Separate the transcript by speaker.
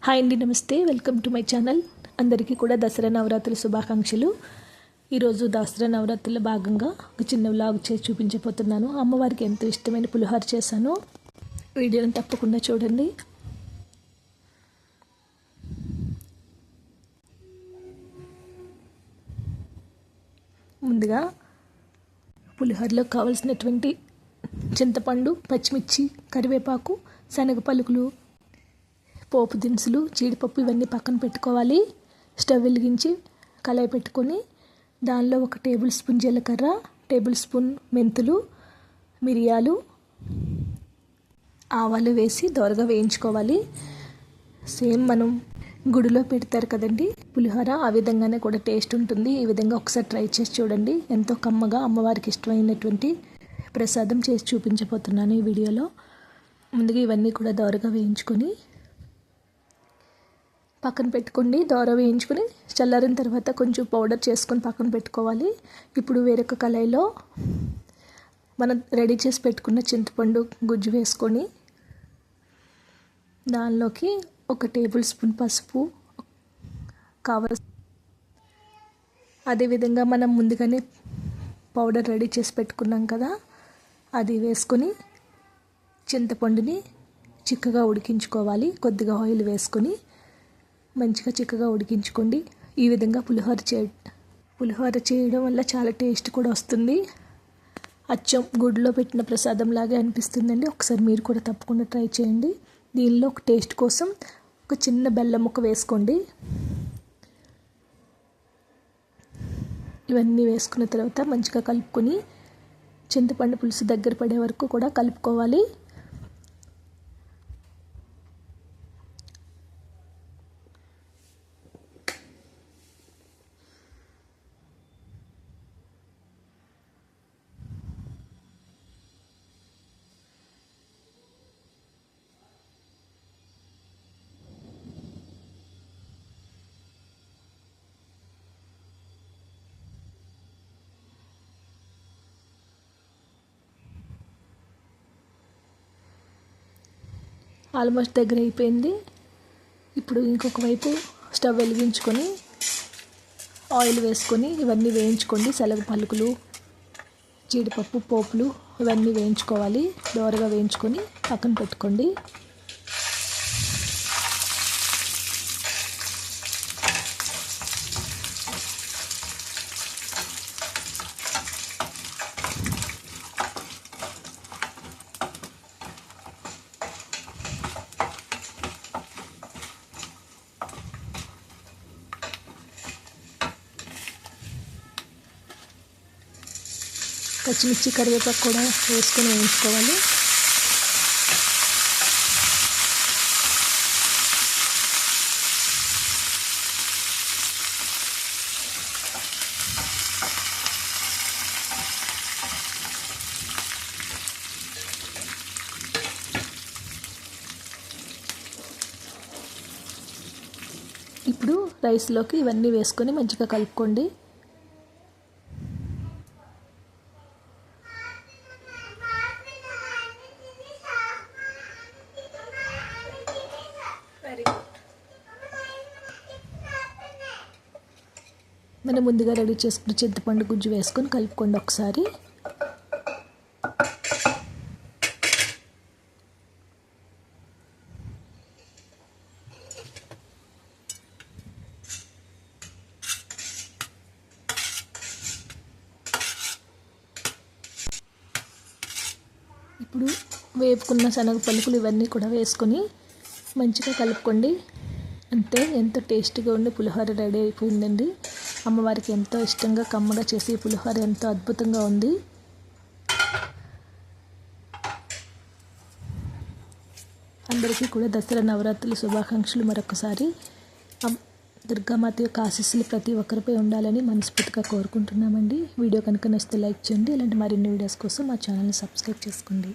Speaker 1: Hi అండి, నమస్తే. Welcome to my channel. అందరికీ కూడా దసరా నవరాత్రుల శుభాకాంక్షలు. ఈరోజు దసరా నవరాత్రుల భాగంగా ఒక చిన్న వ్లాగ్ చేసి చూపించబోతున్నాను. అమ్మవారికి ఎంతో ఇష్టమైన పులిహోర చేశాను. వీడియోని తప్పకుండా చూడండి. ముందుగా పులిహోరలో కావలసినటువంటి చింతపండు, పచ్చిమిర్చి, కరివేపాకు, శనగ పలుకులు, పోపు దినుసులు, జీడిపప్పు ఇవన్నీ పక్కన పెట్టుకోవాలి. స్టవ్ వెలిగించి కళాయి పెట్టుకొని దానిలో 1 టేబుల్ స్పూన్ జీలకర్ర, టేబుల్ స్పూన్ మెంతులు, మిరియాలు, ఆవాలు వేసి దోరగా వేయించుకోవాలి. సేమ్ మనం గుడిలో పెడతారు కదండి పులిహోర, ఆ విధంగానే కూడా టేస్ట్ ఉంటుంది. ఈ విధంగా ఒకసారి ట్రై చేసి చూడండి. ఎంతో కమ్మగా అమ్మవారికి ఇష్టమైనటువంటి ప్రసాదం చేసి చూపించబోతున్నాను ఈ వీడియోలో. ముందుగా ఇవన్నీ కూడా దోరగా వేయించుకొని పక్కన పెట్టుకోండి. దోర వేయించుకొని చల్లారిన తర్వాత కొంచెం పౌడర్ చేసుకొని పక్కన పెట్టుకోవాలి. ఇప్పుడు వేరొక కళాయిలో మనం రెడీ చేసి పెట్టుకున్న చింతపండు గుజ్జు వేసుకొని దానిలోకి 1 టేబుల్ స్పూన్ పసుపు అదేవిధంగా మనం ముందుగానే పౌడర్ రెడీ చేసి పెట్టుకున్నాం కదా, అది వేసుకొని చింతపండుని చిక్కగా ఉడికించుకోవాలి. కొద్దిగా ఆయిల్ వేసుకొని మంచిగా చిక్కగా ఉడికించుకోండి. ఈ విధంగా పులిహోర చేయడం వల్ల చాలా టేస్ట్ కూడా వస్తుంది. అచ్చం గుడిలో పెట్టిన ప్రసాదం లాగే అనిపిస్తుందండి. ఒకసారి మీరు కూడా తప్పకుండా ట్రై చేయండి. దీనిలో ఒక టేస్ట్ కోసం ఒక చిన్న బెల్లం ముక్క వేసుకోండి. ఇవన్నీ వేసుకున్న తర్వాత మంచిగా కలుపుకొని చింతపండు పులుసు దగ్గర పడే వరకు కూడా కలుపుకోవాలి. ఆల్మోస్ట్ దగ్గర అయిపోయింది. ఇప్పుడు ఇంకొక వైపు స్టవ్ వెలిగించుకొని ఆయిల్ వేసుకొని ఇవన్నీ వేయించుకోండి. శనగ పలుకులు, జీడిపప్పు, పోపులు ఇవన్నీ వేయించుకోవాలి. దోరగా వేయించుకొని పక్కన పెట్టుకోండి. పచ్చిమిర్చి, కరివేపాకు కూడా వేసుకొని వేయించుకోవాలి. ఇప్పుడు రైస్లోకి ఇవన్నీ వేసుకొని మంచిగా కలుపుకోండి. మనం ముందుగా రెడీ చేసుకున్న చింతపండు గుజ్జు వేసుకొని కలుపుకోండి ఒకసారి. ఇప్పుడు వేపుకున్న శనగ పలుకులు ఇవన్నీ కూడా వేసుకొని మంచిగా కలుపుకోండి. అంతే, ఎంతో టేస్టీగా ఉండి పులిహోర రెడీ అయిపోయిందండి. అమ్మవారికి ఎంతో ఇష్టంగా కమ్మగా చేసి పులిహోర ఎంతో అద్భుతంగా ఉంది. అందరికీ కూడా దసరా నవరాత్రుల శుభాకాంక్షలు. మరొకసారి దుర్గామాత యొక్క ఆశీస్సులు ప్రతి ఒక్కరిపై ఉండాలని మనస్ఫూర్తిగా కోరుకుంటున్నామండి. వీడియో కనుక నచ్చితే లైక్ చేయండి. ఇలాంటి మరిన్ని వీడియోస్ కోసం మా ఛానల్ని సబ్స్క్రైబ్ చేసుకోండి.